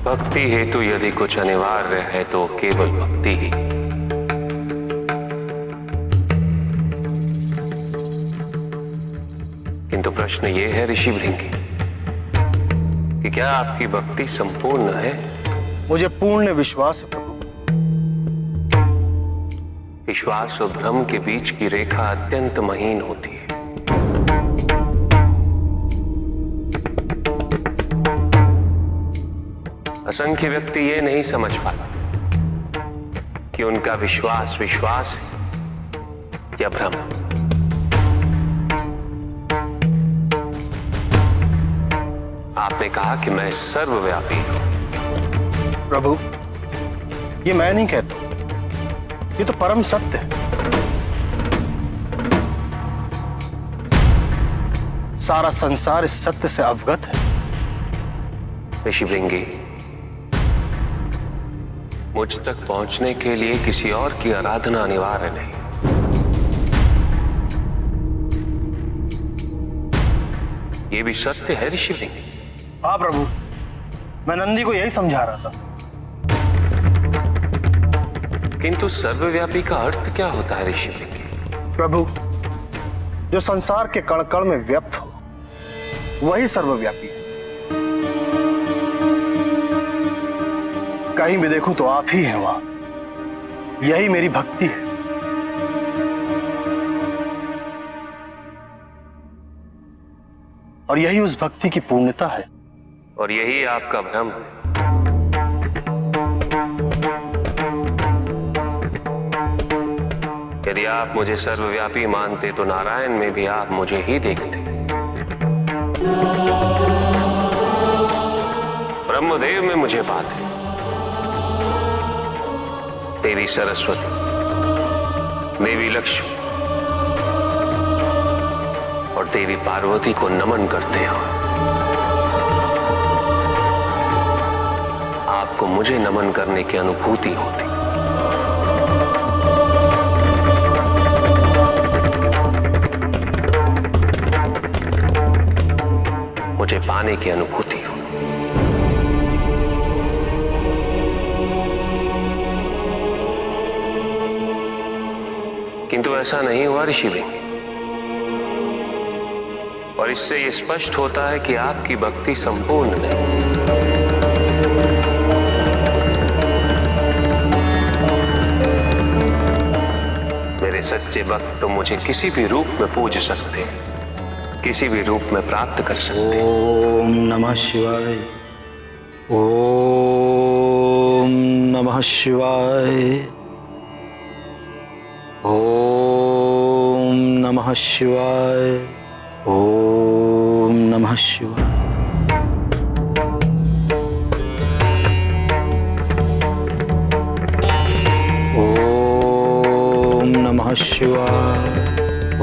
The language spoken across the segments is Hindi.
भक्ति हेतु यदि कुछ अनिवार्य है तो केवल भक्ति ही। किंतु प्रश्न ये है ऋषि भृंगी कि क्या आपकी भक्ति संपूर्ण है? मुझे पूर्ण विश्वास है प्रभु। विश्वास और भ्रम के बीच की रेखा अत्यंत महीन होती है। असंख्य व्यक्ति ये नहीं समझ पाते कि उनका विश्वास विश्वास है या भ्रम। आपने कहा कि मैं सर्वव्यापी हूं। प्रभु, ये मैं नहीं कहता, ये तो परम सत्य है। सारा संसार इस सत्य से अवगत है। ऋषि भृंगी, मुझ तक पहुंचने के लिए किसी और की आराधना अनिवार्य नहीं। ये भी सत्य है ऋषि भृंगी। हाँ प्रभु, मैं नंदी को यही समझा रहा था। किंतु सर्वव्यापी का अर्थ क्या होता है ऋषि भृंगी? प्रभु, जो संसार के कण कण में व्याप्त हो वही सर्वव्यापी है। कहीं भी देखूं तो आप ही हैं वहां। यही मेरी भक्ति है। और यही उस भक्ति की पूर्णता है। और यही आपका भ्रम है। यदि आप मुझे सर्वव्यापी मानते तो नारायण में भी आप मुझे ही देखते। ब्रह्मदेव में मुझे पाते, देवी सरस्वती, देवी लक्ष्मी और देवी पार्वती को नमन करते हो। आपको मुझे नमन करने की अनुभूति होती। मुझे पाने की अनुभूति हो। किंतु ऐसा नहीं हुआ ऋषि भृंगी। और इससे यह स्पष्ट होता है कि आपकी भक्ति संपूर्ण नहीं। मेरे सच्चे भक्त तो मुझे किसी भी रूप में पूज सकते हैं, किसी भी रूप में प्राप्त कर सकते हैं। ओम नमः शिवाय। ओम नमः शिवाय। ओम नमः शिवाय। ओम नमः शिवाय। ओम नमः शिवाय।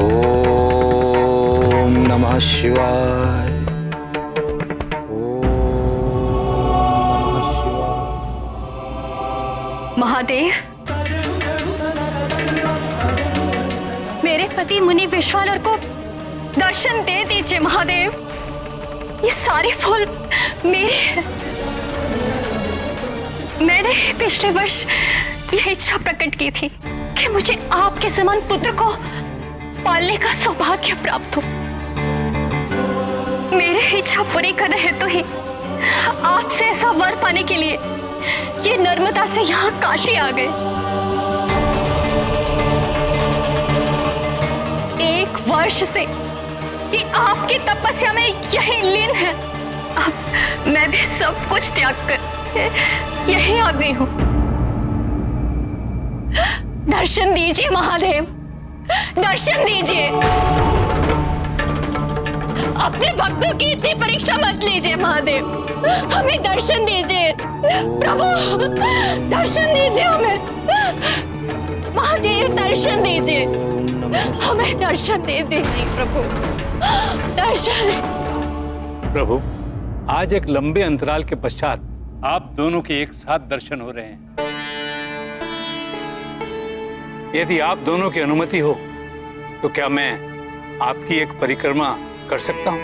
ओम नमः शिवाय। महादेव, मेरे पति मुनि विश्वालर को दर्शन दे दीजिए महादेव। ये सारे फूल मेरे हैं। मैंने पिछले वर्ष यह इच्छा प्रकट की थी कि मुझे आपके समान पुत्र को पालने का सौभाग्य प्राप्त हो। मेरी इच्छा पूरी करना है तो ही आपसे ऐसा वर पाने के लिए ये नर्मदा से यहाँ काशी आ गए। 1 वर्ष से ये आपकी तपस्या में यही लीन है। अब मैं भी सब कुछ त्याग कर यही आ गई हूँ। दर्शन दीजिए महादेव, दर्शन दीजिए। अपने भक्तों की इतनी परीक्षा मत लीजिए महादेव, हमें दर्शन दीजिए। प्रभु दर्शन दीजिए हमें। महादेव दर्शन दीजिए, हमें दर्शन दे दीजिए प्रभु, दर्शन। प्रभु, आज एक लंबे अंतराल के पश्चात आप दोनों के एक साथ दर्शन हो रहे हैं। यदि आप दोनों की अनुमति हो तो क्या मैं आपकी एक परिक्रमा कर सकता हूं?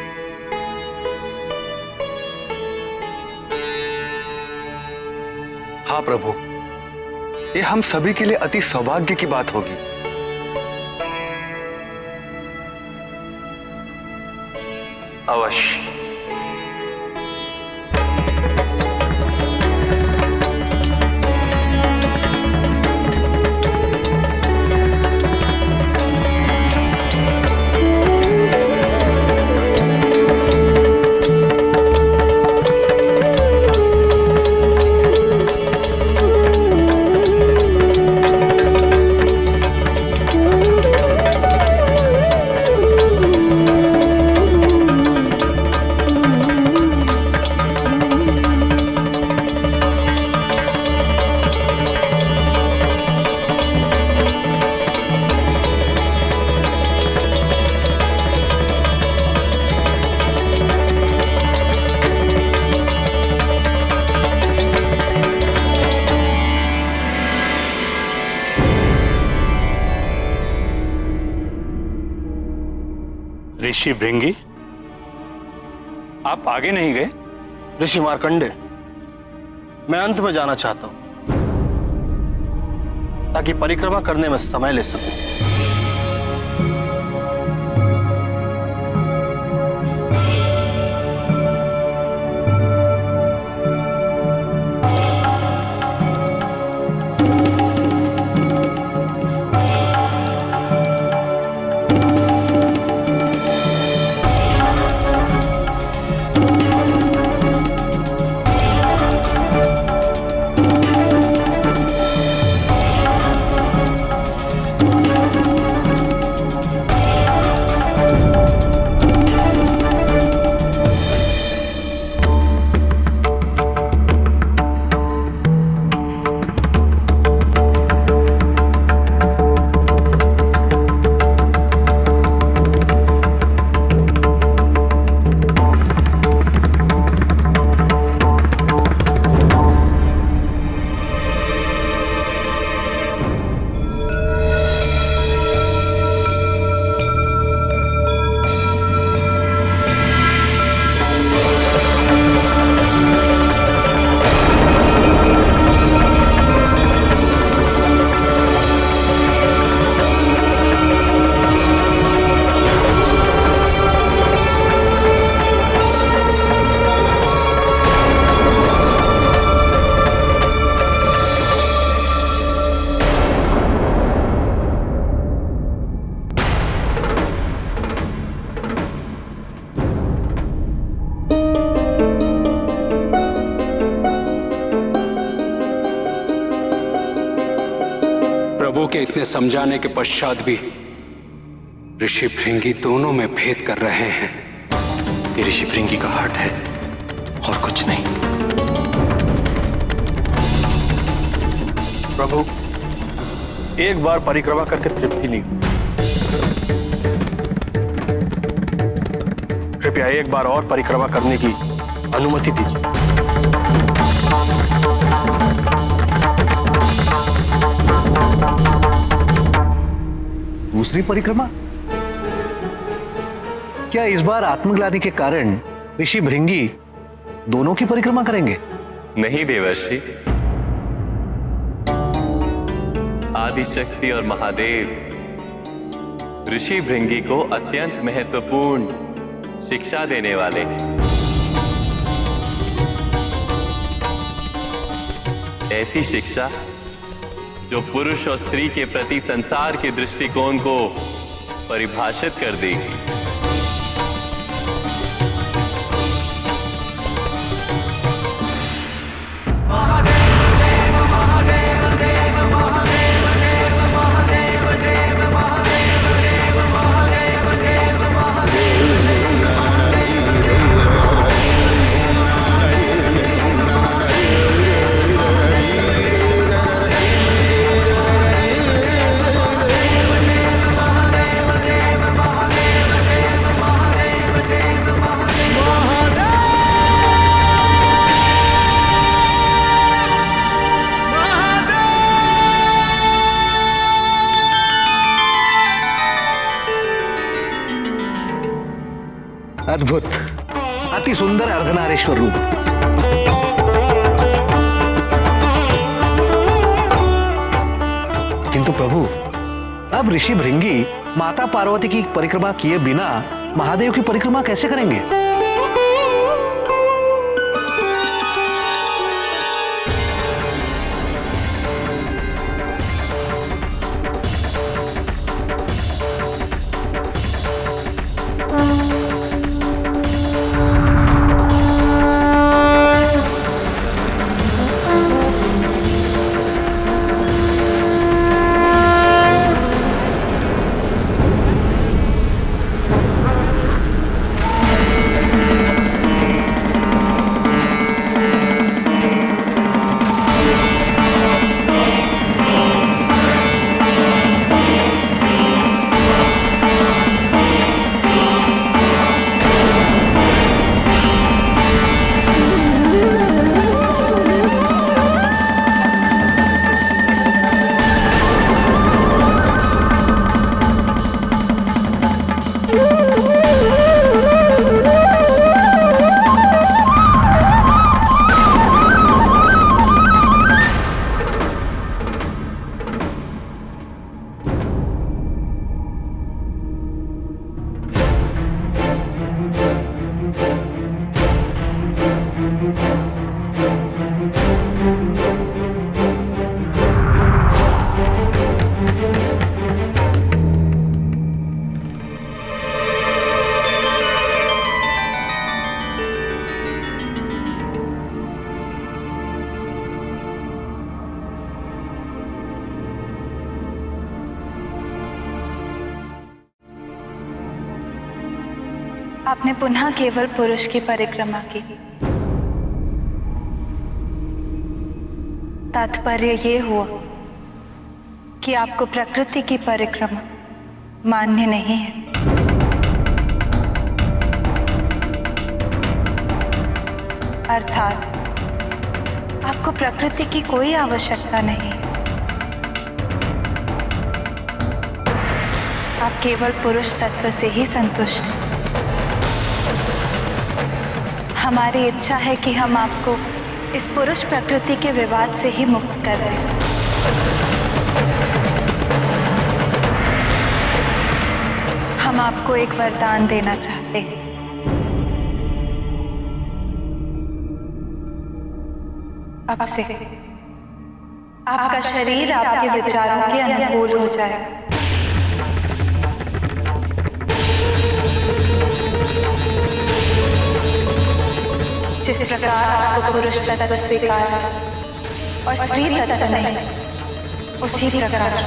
हाँ प्रभु, ये हम सभी के लिए अति सौभाग्य की बात होगी। अवश्य। ऋषि भृंगी, आप आगे नहीं गए? ऋषि मार्कंडे, मैं अंत में जाना चाहता हूं ताकि परिक्रमा करने में समय ले सकूं। प्रभु के इतने समझाने के पश्चात भी ऋषि भृंगी दोनों में भेद कर रहे हैं। ये ऋषि भृंगी का हट है और कुछ नहीं। प्रभु, एक बार परिक्रमा करके तृप्ति नहीं, कृपया एक बार और परिक्रमा करने की अनुमति दीजिए। दूसरी परिक्रमा? क्या इस बार आत्मग्लानि के कारण ऋषि भृंगी दोनों की परिक्रमा करेंगे? नहीं देवर्षि, आदिशक्ति और महादेव ऋषि भृंगी को अत्यंत महत्वपूर्ण शिक्षा देने वाले हैं। ऐसी शिक्षा जो पुरुष और स्त्री के प्रति संसार के दृष्टिकोण को परिभाषित कर देगी। अद्भुत, अति सुंदर अर्धनारीश्वर रूप। प्रभु, अब ऋषि भृंगी माता पार्वती की परिक्रमा किए बिना महादेव की परिक्रमा कैसे करेंगे? आपने पुनः केवल पुरुष की परिक्रमा की। तात्पर्य ये हुआ कि आपको प्रकृति की परिक्रमा मान्य नहीं है। अर्थात आपको प्रकृति की कोई आवश्यकता नहीं है। आप केवल पुरुष तत्व से ही संतुष्ट हैं। हमारी इच्छा है कि हम आपको इस पुरुष प्रकृति के विवाद से ही मुक्त कर दें। हम आपको एक वरदान देना चाहते हैं। अब से आपका शरीर आपके विचारों के अनुकूल हो जाए। जिस प्रकार आपको पुरुष तत्व स्वीकार है और स्त्री तत्व नहीं, उसी प्रकार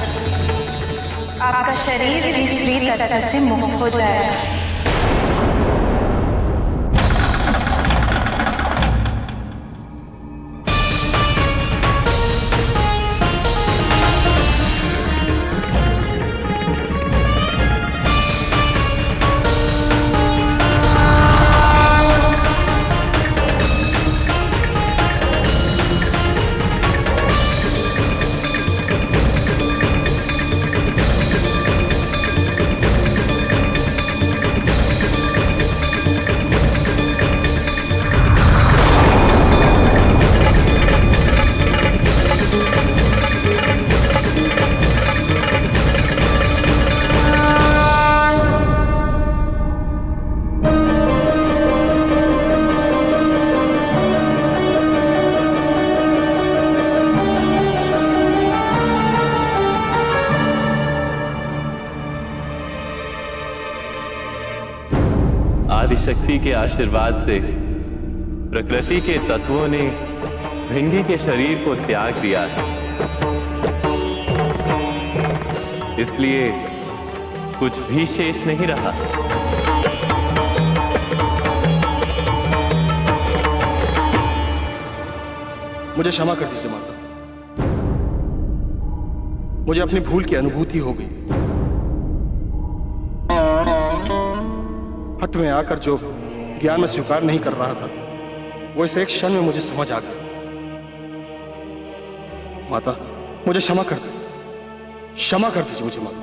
आपका शरीर भी स्त्री तत्व से मुक्त हो जाएगा। आदिशक्ति के आशीर्वाद से प्रकृति के तत्वों ने भृंगी के शरीर को त्याग दिया है, इसलिए कुछ भी शेष नहीं रहा। मुझे क्षमा कर दीजिए माता, मुझे अपनी भूल की अनुभूति हो गई। हट में आकर जो ज्ञान में स्वीकार नहीं कर रहा था, वो इस एक क्षण में मुझे समझ आ गया। माता, मुझे क्षमा कर दीजिए, क्षमा कर दीजिए मुझे माता।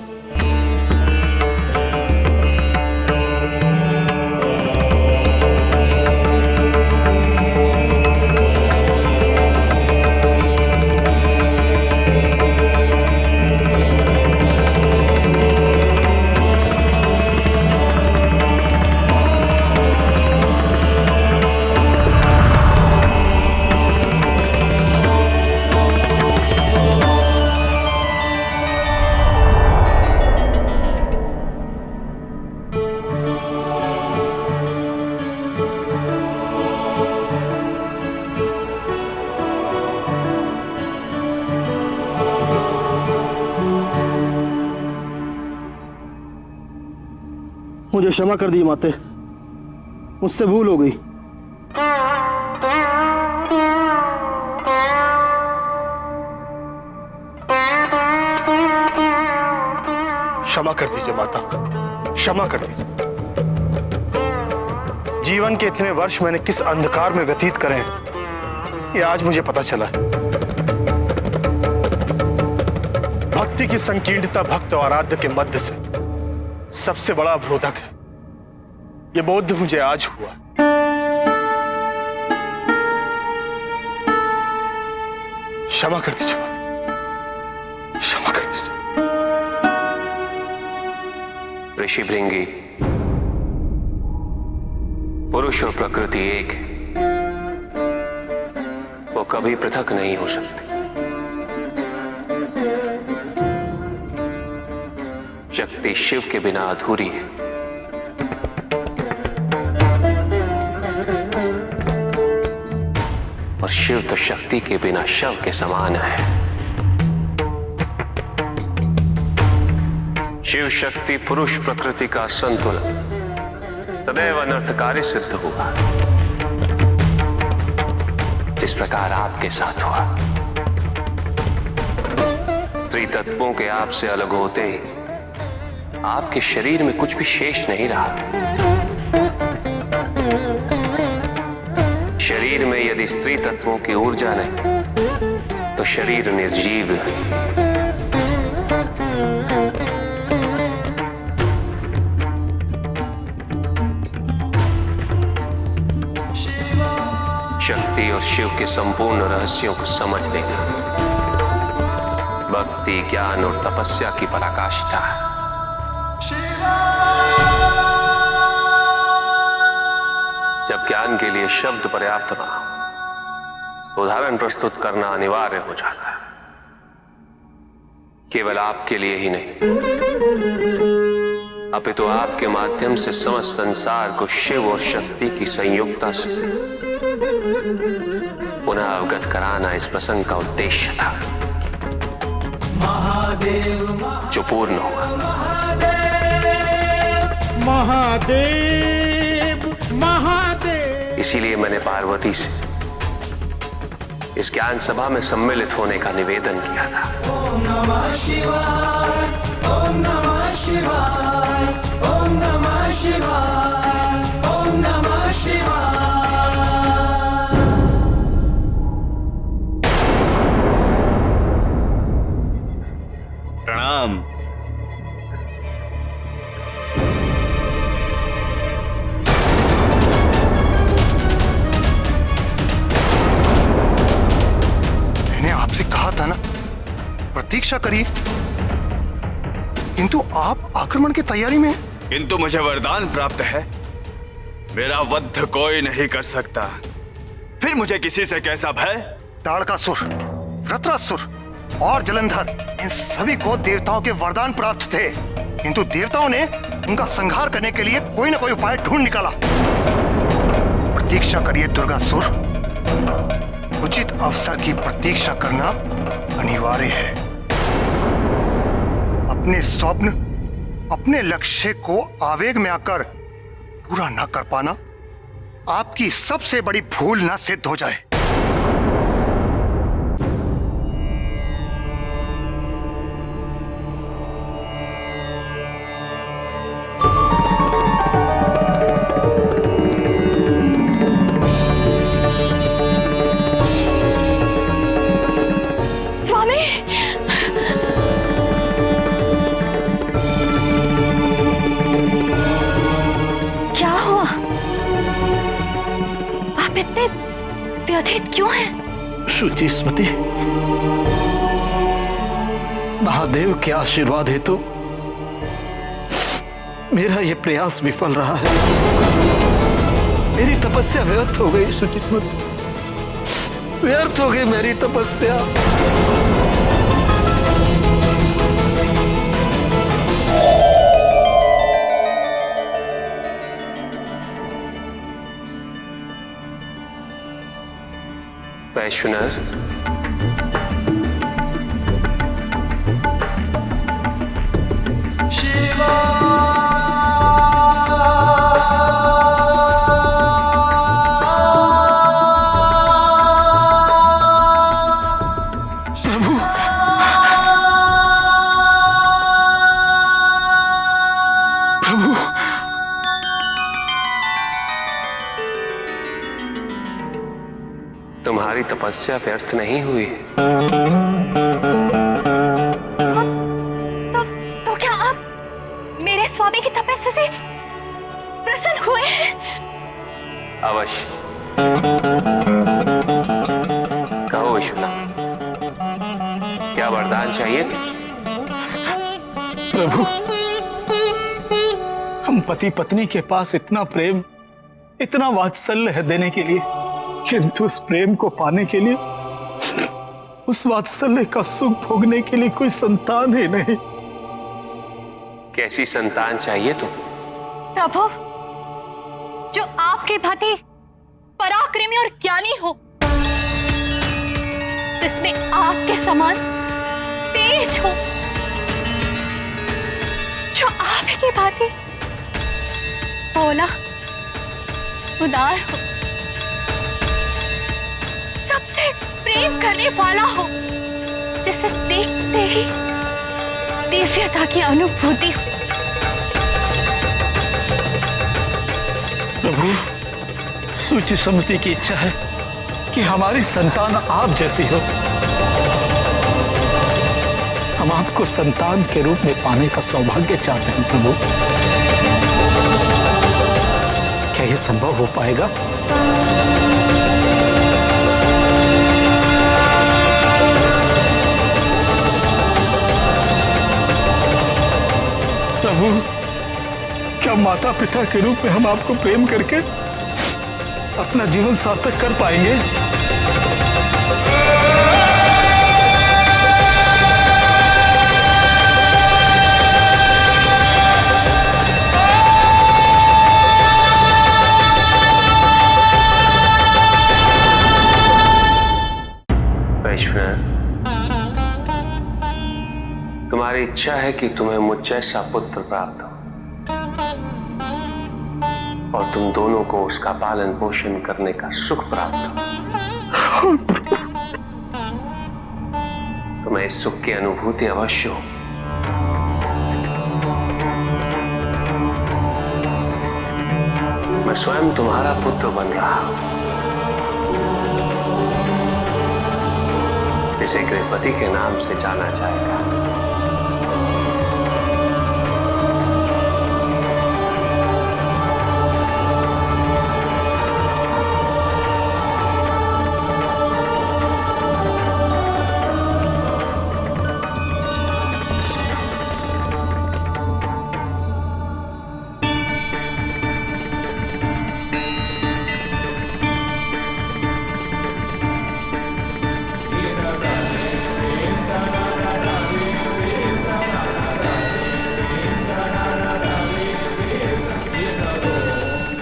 मुझे क्षमा कर दी माते, मुझसे भूल हो गई। क्षमा कर दीजिए माता, क्षमा कर दीजिए। जीवन के इतने वर्ष मैंने किस अंधकार में व्यतीत करे हैं, ये आज मुझे पता चला। भक्ति की संकीर्णता भक्त और आराध्य के मध्य से सबसे बड़ा अवरोधक है, ये बोध मुझे आज हुआ। क्षमा कर दीजिए माता, क्षमा कर दीजिए। ऋषि भृंगी, पुरुष और प्रकृति एक है, वो कभी पृथक नहीं हो सकते। शक्ति शिव के बिना अधूरी है, और शिव तो शक्ति के बिना शव के समान है। शिव शक्ति पुरुष प्रकृति का संतुलन सदैव अनर्थकारी सिद्ध हुआ, जिस प्रकार आपके साथ हुआ। स्त्री तत्वों के आपसे अलग होते ही आपके शरीर में कुछ भी शेष नहीं रहा। शरीर में यदि स्त्री तत्वों की ऊर्जा नहीं तो शरीर निर्जीव है। शक्ति और शिव के संपूर्ण रहस्यों को समझ लेना भक्ति, ज्ञान और तपस्या की पराकाष्ठा है। जब ज्ञान के लिए शब्द पर्याप्त ना हो, उदाहरण प्रस्तुत करना अनिवार्य हो जाता है। केवल आपके लिए ही नहीं, अपितु आपके माध्यम से समस्त संसार को शिव और शक्ति की संयुक्तता से पुनः अवगत कराना इस प्रसंग का उद्देश्य था, जो पूर्ण हुआ। महादेव महादेव। इसीलिए मैंने पार्वती से इस ज्ञान सभा में सम्मिलित होने का निवेदन किया था। ओम नमः शिवाय, ओम नमः शिवाय, ओम नमः शिवाय, ओम नमः शिवाय। प्रणाम। मैंने आपसे कहा था ना, प्रतीक्षा करिए, किंतु आप आक्रमण की तैयारी में हैं। किंतु मुझे वरदान प्राप्त है, मेरा वध कोई नहीं कर सकता। फिर मुझे किसी से कैसा भय? ताड़कासुर, वृत्रासुर और जलंधर, इन सभी को देवताओं के वरदान प्राप्त थे, किंतु देवताओं ने उनका संहार करने के लिए कोई ना कोई उपाय ढूंढ निकाला। प्रतीक्षा करिए दुर्गासुर, उचित अवसर की प्रतीक्षा करना अनिवार्य है। अपने स्वप्न, अपने लक्ष्य को आवेग में आकर पूरा ना कर पाना आपकी सबसे बड़ी भूल ना सिद्ध हो जाए। व्यथित क्यों है? शुचि स्मृति, महादेव के आशीर्वाद हेतु मेरा यह प्रयास विफल रहा है। मेरी तपस्या व्यर्थ हो गई शुचि स्मृति, व्यर्थ हो गई मेरी तपस्या। वैश्वनर, शिवा तपस्या व्यर्थ नहीं हुई। तो क्या आप मेरे स्वामी की तपस्या से प्रसन्न हुए हैं? अवश्य। कहो विश्वनाथ, क्या वरदान चाहिए था? प्रभु, हम पति पत्नी के पास इतना प्रेम, इतना वात्सल्य है देने के लिए, किंतु उस प्रेम को पाने के लिए, उस वात्सल्य का सुख भोगने के लिए कोई संतान ही नहीं। कैसी संतान चाहिए तुम? प्रभु, जो आपके भांति पराक्रमी और ज्ञानी हो, जिसमें आपके समान तेज हो, जो आपकी भांति भोला उदार हो, सबसे प्रेम करने वाला हो, जिसे देखते ही दिव्यता की अनुभूति हो। प्रभु, सूची समिति की इच्छा है कि हमारी संतान आप जैसी हो। हम आपको संतान के रूप में पाने का सौभाग्य चाहते हैं प्रभु। क्या यह संभव हो पाएगा? प्रभु, क्या माता पिता के रूप में हम आपको प्रेम करके अपना जीवन सार्थक कर पाएंगे? वैश्वनाथ, तुम्हारी इच्छा है कि तुम्हें मुझ जैसा पुत्र प्राप्त हो और तुम दोनों को उसका पालन पोषण करने का सुख प्राप्त हो। तुम्हें इस सुख की अनुभूति अवश्य हो। मैं स्वयं तुम्हारा पुत्र बन रहा हूं, इसे गृहपति के नाम से जाना जाएगा।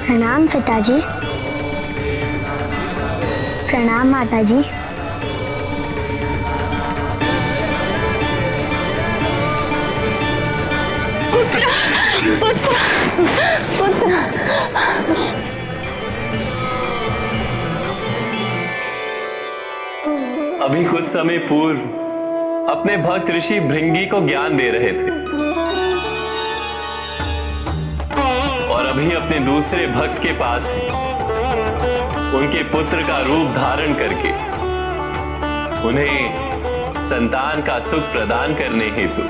प्रणाम पिताजी। प्रणाम माताजी। पुत्र, पुत्र, पुत्र। अभी कुछ समय पूर्व अपने भक्त ऋषि भृंगी को ज्ञान दे रहे थे और अभी अपने दूसरे भक्त के पास उनके पुत्र का रूप धारण करके उन्हें संतान का सुख प्रदान करने हेतु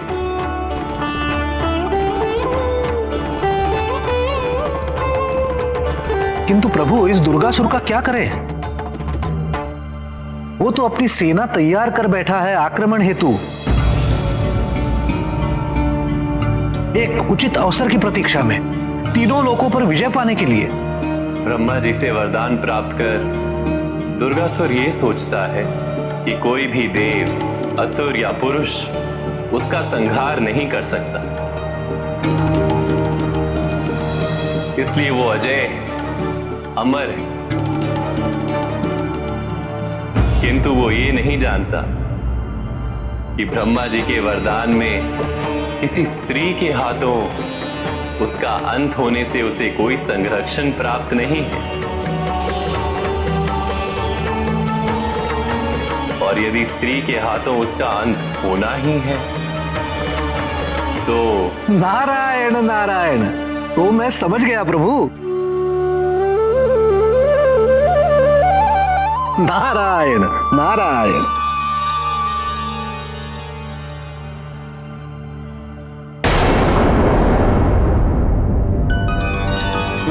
किंतु प्रभु, इस दुर्गासुर का क्या करें? वो तो अपनी सेना तैयार कर बैठा है आक्रमण हेतु, एक उचित अवसर की प्रतीक्षा में, तीनों लोकों पर विजय पाने के लिए। ब्रह्मा जी से वरदान प्राप्त कर दुर्गासुर ये सोचता है कि कोई भी देव, असुर या पुरुष उसका संहार नहीं कर सकता, इसलिए वो अजय, अमर है। किंतु वो ये नहीं जानता कि ब्रह्मा जी के वरदान में किसी स्त्री के हाथों उसका अंत होने से उसे कोई संरक्षण प्राप्त नहीं है, और यदि स्त्री के हाथों उसका अंत होना ही है तो नारायण नारायण, तो मैं समझ गया प्रभु। नारायण नारायण।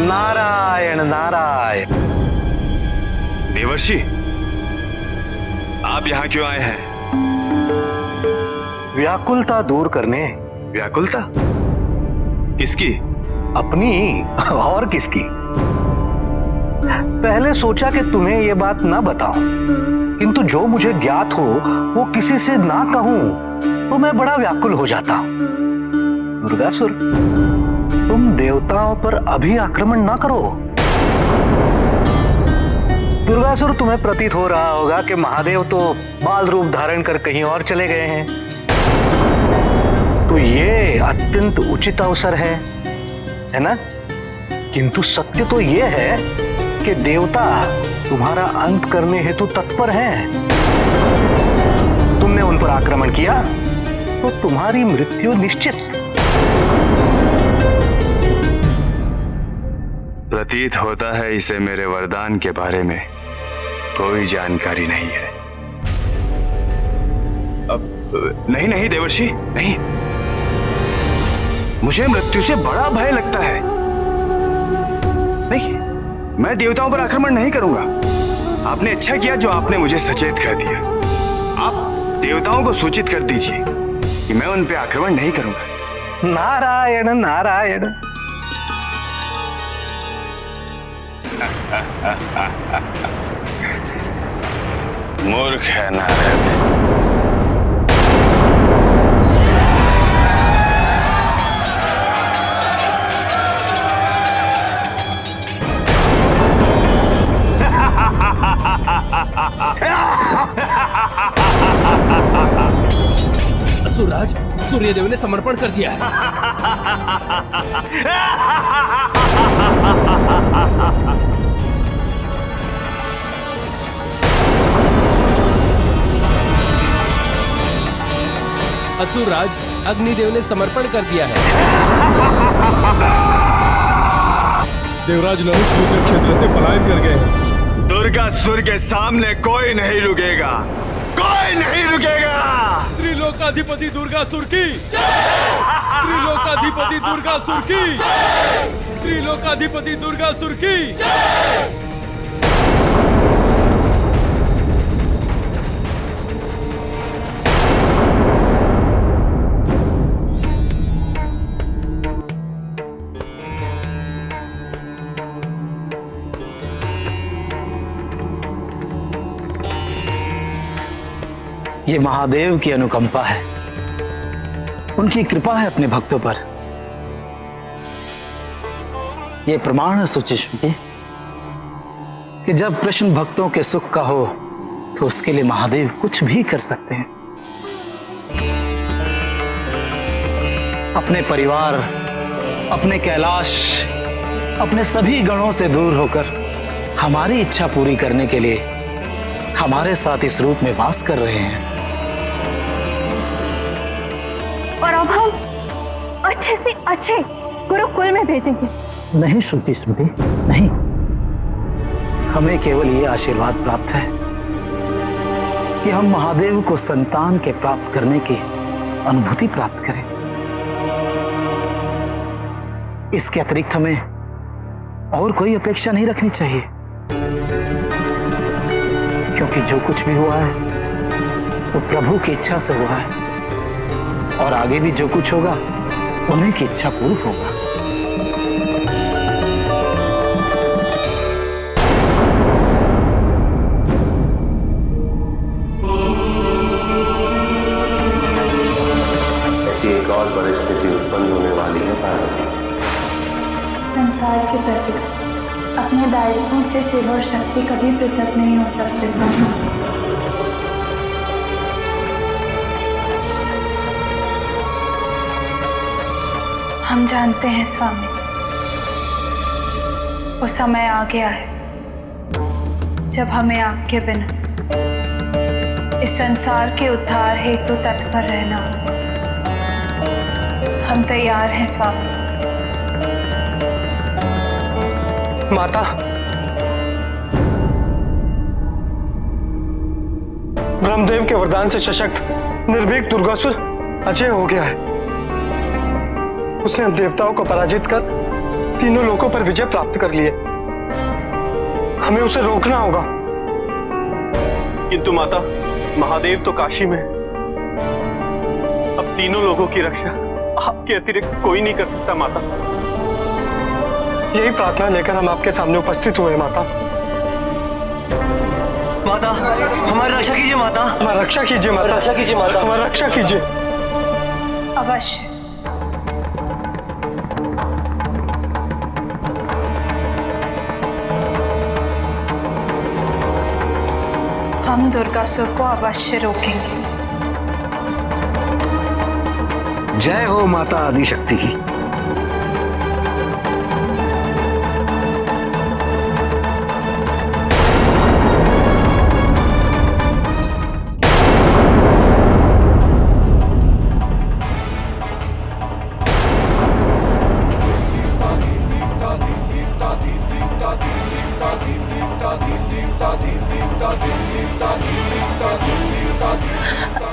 नारायण नारायण। देवर्षि, आप यहाँ क्यों आए हैं? व्याकुलता दूर करने। व्याकुलता? किसकी? अपनी और किसकी? पहले सोचा कि तुम्हें यह बात ना बताऊं, किंतु जो मुझे ज्ञात हो वो किसी से ना कहूं तो मैं बड़ा व्याकुल हो जाता हूं। दुर्गासुर, तुम देवताओं पर अभी आक्रमण ना करो। दुर्गासुर, तुम्हें प्रतीत हो रहा होगा कि महादेव तो बाल रूप धारण कर कहीं और चले गए हैं, तो ये अत्यंत उचित अवसर है ना? किंतु सत्य तो ये है कि देवता तुम्हारा अंत करने हेतु तत्पर हैं। तुमने उन पर आक्रमण किया तो तुम्हारी मृत्यु निश्चित। प्रतीत होता है इसे मेरे वरदान के बारे में कोई जानकारी नहीं है। अब नहीं नहीं देवर्षि, नहीं, मुझे मृत्यु से बड़ा भय लगता है। नहीं, मैं देवताओं पर आक्रमण नहीं करूंगा। आपने अच्छा किया जो आपने मुझे सचेत कर दिया। आप देवताओं को सूचित कर दीजिए कि मैं उन पर आक्रमण नहीं करूंगा। नारायण नारायण। मूर्ख है नारद। असुरराज, सूर्यदेव ने समर्पण कर दिया है। असुरराज, अग्निदेव ने समर्पण कर दिया है। देवराज नहुष युद्ध क्षेत्र से पलायन कर गए हैं। दुर्गासुर के सामने कोई नहीं रुकेगा, कोई नहीं रुकेगा। त्रिलोकाधिपति दुर्गासुर की जय! त्रिलोकाधिपति दुर्गासुर की जय! त्रिलोकाधिपति दुर्गासुर की जय! ये महादेव की अनुकंपा है, उनकी कृपा है अपने भक्तों पर। ये प्रमाण है सुचिस्मृति कि जब प्रश्न भक्तों के सुख का हो तो उसके लिए महादेव कुछ भी कर सकते हैं। अपने परिवार, अपने कैलाश, अपने सभी गणों से दूर होकर हमारी इच्छा पूरी करने के लिए हमारे साथ इस रूप में वास कर रहे हैं। और अब हम अच्छे से अच्छे गुरुकुल में भेजेंगे। नहीं श्रुति स्मृति, नहीं, हमें केवल ये आशीर्वाद प्राप्त है कि हम महादेव को संतान के प्राप्त करने की अनुभूति प्राप्त करें। इसके अतिरिक्त हमें और कोई अपेक्षा नहीं रखनी चाहिए, क्योंकि जो कुछ भी हुआ है वो प्रभु की इच्छा से हुआ है, और आगे भी जो कुछ होगा उन्हीं की इच्छा पूर्ण होगा। ऐसी एक और परिस्थिति उत्पन्न होने वाली है पार्वती। संसार के प्रति अपने दायित्वों से शिव और शक्ति कभी पृथक नहीं हो सकते स्वामी। हम जानते हैं स्वामी, वो समय आ गया है जब हमें आपके बिना इस संसार के उद्धार हेतु तत्पर रहना होगा। हम तैयार हैं स्वामी। माता, ब्रह्मदेव के वरदान से सशक्त निर्भीक दुर्गासुर अजय हो गया है। उसने देवताओं को पराजित कर तीनों लोकों पर विजय प्राप्त कर ली है। हमें उसे रोकना होगा। किंतु माता, महादेव तो काशी में है। अब तीनों लोगों की रक्षा आपके अतिरिक्त कोई नहीं कर सकता माता। यही प्रार्थना लेकर हम आपके सामने उपस्थित हुए हैं माता। माता, हमारी रक्षा कीजिए माता। हमारी रक्षा कीजिए माता। रक्षा कीजिए माता। हमारी रक्षा कीजिए। अवश्य। हम दुर्गासुर को अवश्य रोकेंगे। जय हो माता आदिशक्ति की।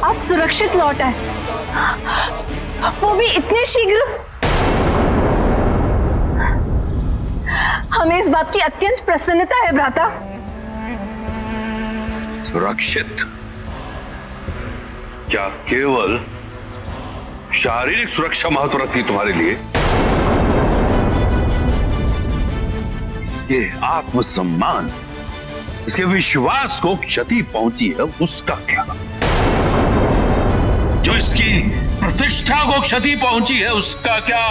आप सुरक्षित लौट आए, वो भी इतने शीघ्र। हमें इस बात की अत्यंत प्रसन्नता है भ्राता। सुरक्षित? क्या केवल शारीरिक सुरक्षा महत्व रखती है तुम्हारे लिए? इसके आत्मसम्मान, इसके विश्वास को क्षति पहुंची है, उसका क्या? जो इसकी प्रतिष्ठा को क्षति पहुंची है, उसका क्या?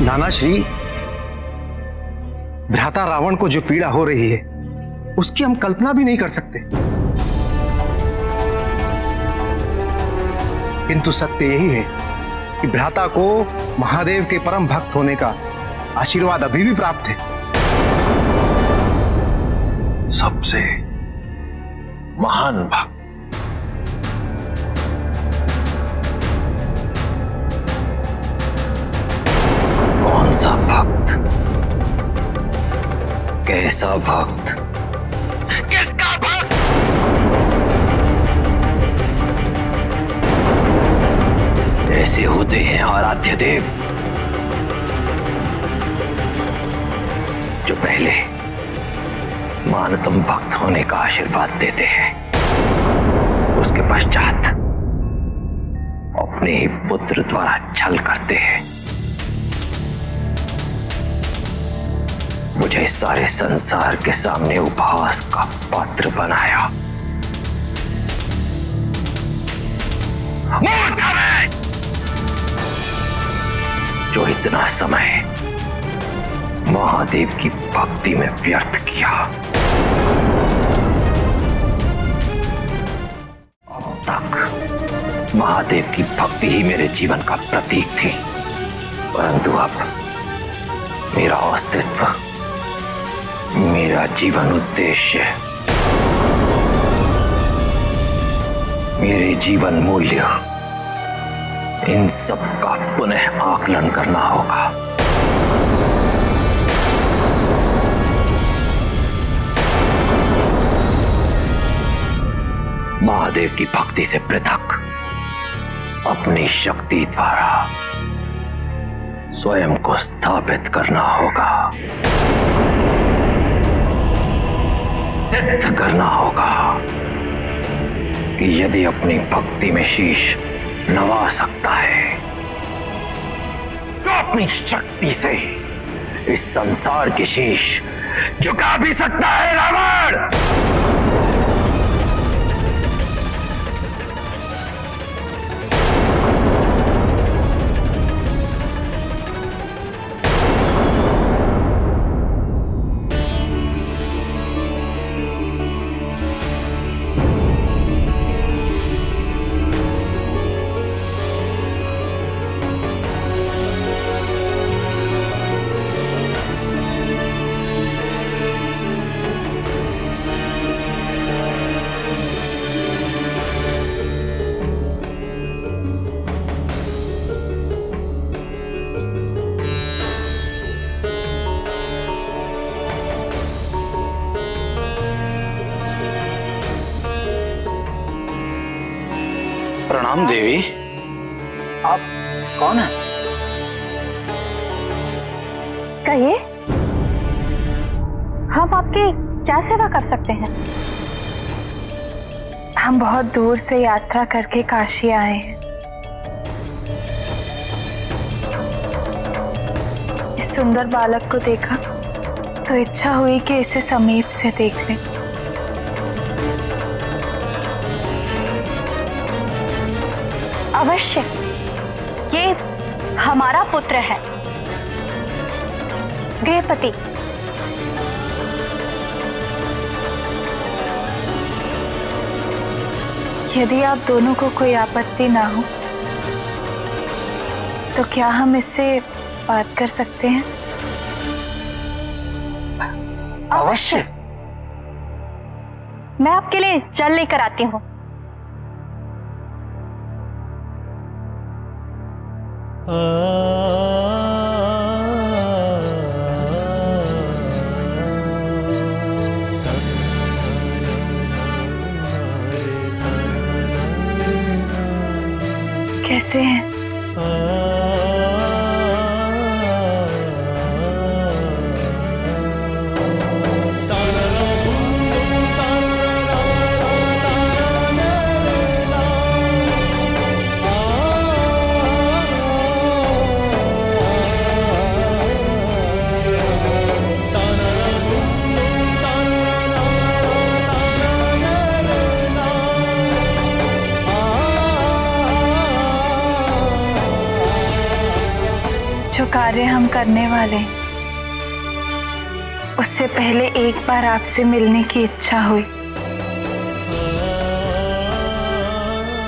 नाना श्री, भ्राता रावण को जो पीड़ा हो रही है उसकी हम कल्पना भी नहीं कर सकते। किंतु सत्य यही है कि भ्राता को महादेव के परम भक्त होने का आशीर्वाद अभी भी प्राप्त है। सबसे महान भक्त। कौन सा भक्त? कैसा भक्त? किसका भक्त? ऐसे होते हैं आराध्य देव जो पहले मानतम भक्त होने का आशीर्वाद देते हैं, उसके पश्चात अपने ही पुत्र द्वारा छल करते हैं। मुझे सारे संसार के सामने उपहास का पात्र बनाया। मूर्ख है जो इतना समय महादेव की भक्ति में व्यर्थ किया। अब तक महादेव की भक्ति ही मेरे जीवन का प्रतीक थी, परंतु अब मेरा अस्तित्व, मेरा जीवन उद्देश्य, मेरे जीवन मूल्य, इन सब का पुनः आकलन करना होगा। महादेव की भक्ति से पृथक अपनी शक्ति द्वारा स्वयं को स्थापित करना होगा, सिद्ध करना होगा कि यदि अपनी भक्ति में शीश नवा सकता है तो अपनी शक्ति से इस संसार की शीश झुका भी सकता है रावण। प्रणाम देवी। आप कौन है? कहिए, हम आपकी क्या सेवा कर सकते हैं? हम बहुत दूर से यात्रा करके काशी आए हैं। इस सुंदर बालक को देखा तो इच्छा हुई कि इसे समीप से देख लें। अवश्य, ये हमारा पुत्र है, गृहपति। यदि आप दोनों को कोई आपत्ति ना हो तो क्या हम इससे बात कर सकते हैं? अवश्य। मैं आपके लिए जल लेकर आती हूँ। कैसे हैं? जो कार्य हम करने वाले हैं, उससे पहले एक बार आपसे मिलने की इच्छा हुई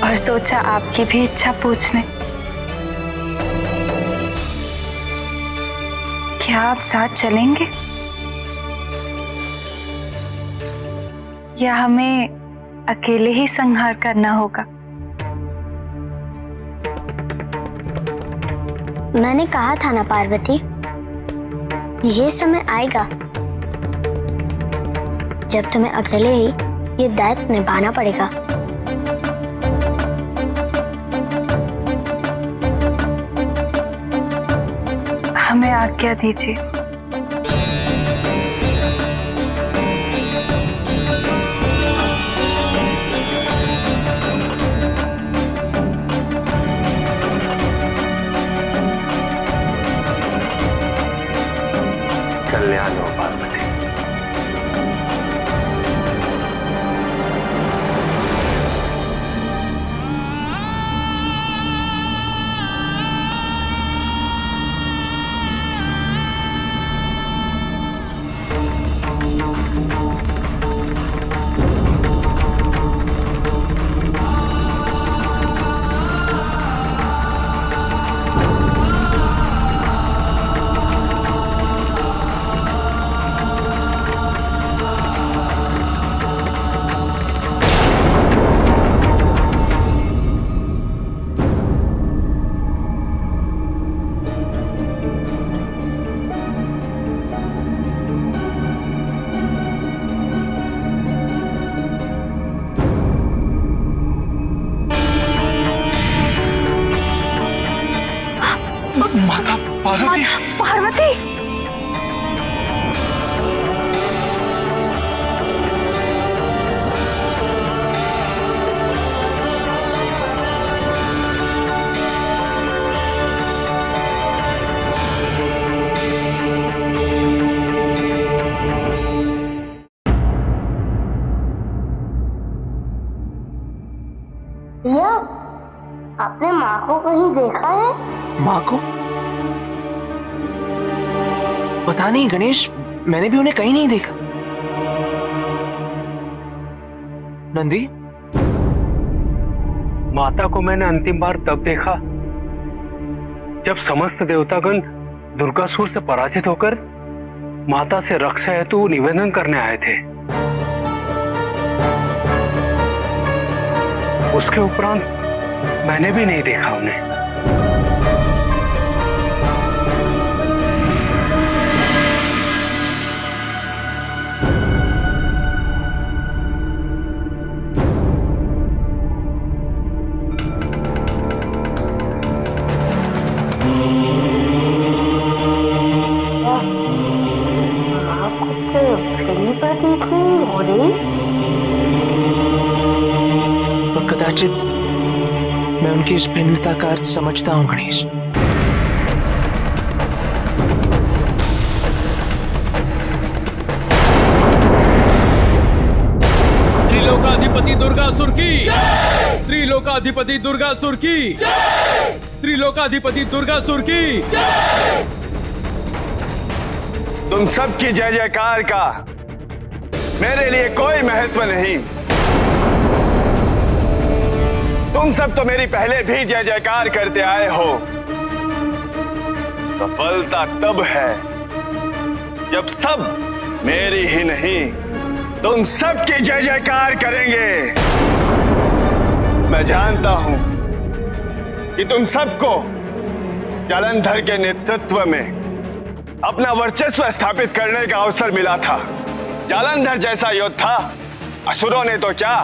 और सोचा आपकी भी इच्छा पूछ लें। क्या आप साथ चलेंगे या हमें अकेले ही संहार करना होगा? मैंने कहा था ना पार्वती, ये समय आएगा जब तुम्हें अकेले ही ये दायित्व निभाना पड़ेगा। हमें आज्ञा दीजिए। कल्याण हो पार्वती। माता पार्वती। पार्वती, भैया, आपने माँ को कहीं देखा है? माँ को? पता नहीं गणेश, मैंने भी उन्हें कहीं नहीं देखा। नंदी, माता को मैंने अंतिम बार तब देखा जब समस्त देवतागण दुर्गासुर से पराजित होकर माता से रक्षा हेतु निवेदन करने आए थे। उसके उपरांत मैंने भी नहीं देखा उन्हें। और कदाचित मैं उनकी इस भिन्नता का अर्थ समझता हूं गणेश। त्रिलोकाधिपति दुर्गासुर की, त्रिलोकाधिपति दुर्गासुर की, त्रिलोकाधिपति दुर्गासुर की। तुम सबकी जय जयकार का मेरे लिए कोई महत्व नहीं। तुम सब तो मेरी पहले भी जय जयकार करते आए हो। सफलता तब है जब सब मेरी ही नहीं तुम सबकी जय जयकार करेंगे। मैं जानता हूं कि तुम सबको जालंधर के नेतृत्व में अपना वर्चस्व स्थापित करने का अवसर मिला था। जालंधर जैसा योद्धा असुरों ने तो क्या,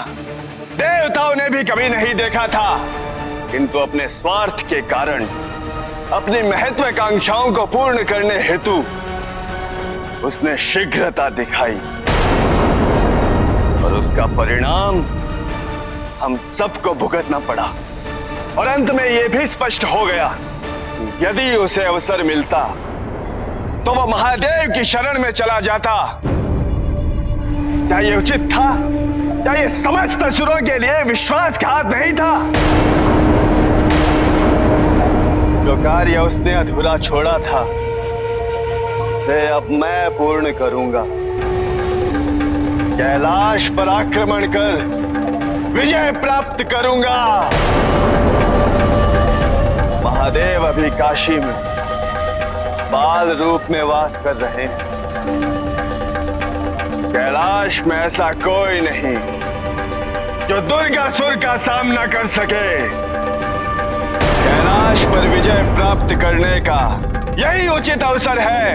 देवताओं ने भी कभी नहीं देखा था, किंतु अपने स्वार्थ के कारण अपनी महत्वाकांक्षाओं को पूर्ण करने हेतु उसने शीघ्रता दिखाई और उसका परिणाम हम सबको भुगतना पड़ा। और अंत में यह भी स्पष्ट हो गया कि यदि उसे अवसर मिलता तो वह महादेव की शरण में चला जाता। क्या यह उचित था? क्या यह समस्त असुरों के लिए विश्वासघात नहीं था? जो कार्य उसने अधूरा छोड़ा था उसे अब मैं पूर्ण करूंगा। कैलाश पर आक्रमण कर विजय प्राप्त करूंगा। महादेव अभी काशी में बाल रूप में वास कर रहे हैं। कैलाश में ऐसा कोई नहीं जो दुर्गासुर का सामना कर सके। कैलाश पर विजय प्राप्त करने का यही उचित अवसर है।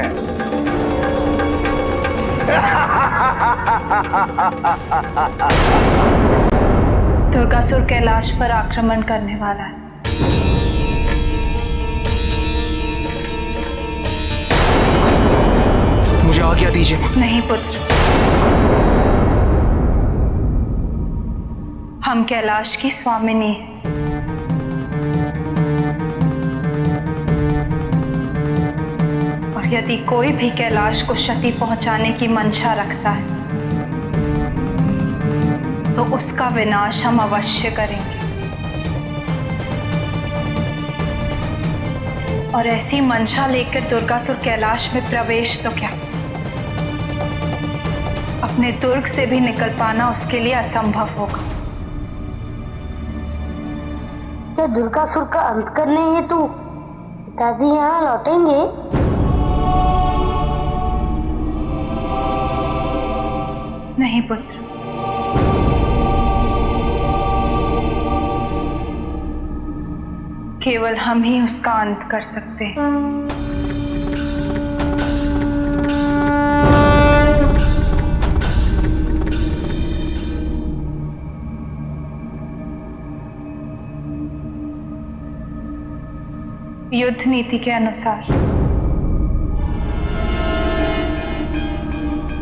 दुर्गासुर कैलाश पर आक्रमण करने वाला है। मुझे आज्ञा दीजिए। नहीं पुत्र, हम कैलाश की स्वामिनी हैं। और यदि कोई भी कैलाश को क्षति पहुंचाने की मंशा रखता है तो उसका विनाश हम अवश्य करेंगे। और ऐसी मंशा लेकर दुर्गासुर कैलाश में प्रवेश तो क्या, अपने दुर्ग से भी निकल पाना उसके लिए असंभव होगा। क्या दुर्गासुर का अंत करने हेतु पिताजी यहाँ लौटेंगे? नहीं पुत्र, केवल हम ही उसका अंत कर सकते हैं। युद्ध नीति के अनुसार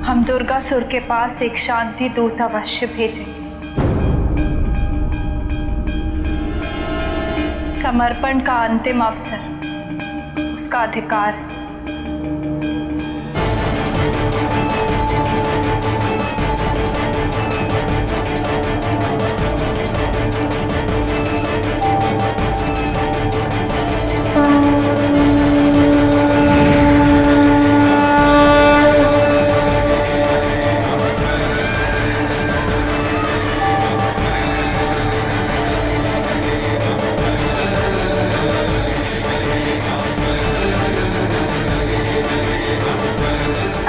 हम दुर्गासुर के पास एक शांति दूत अवश्य भेजेंगे। समर्पण का अंतिम अवसर उसका अधिकार है।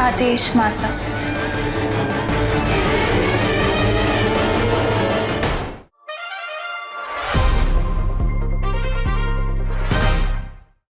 आदेश माता।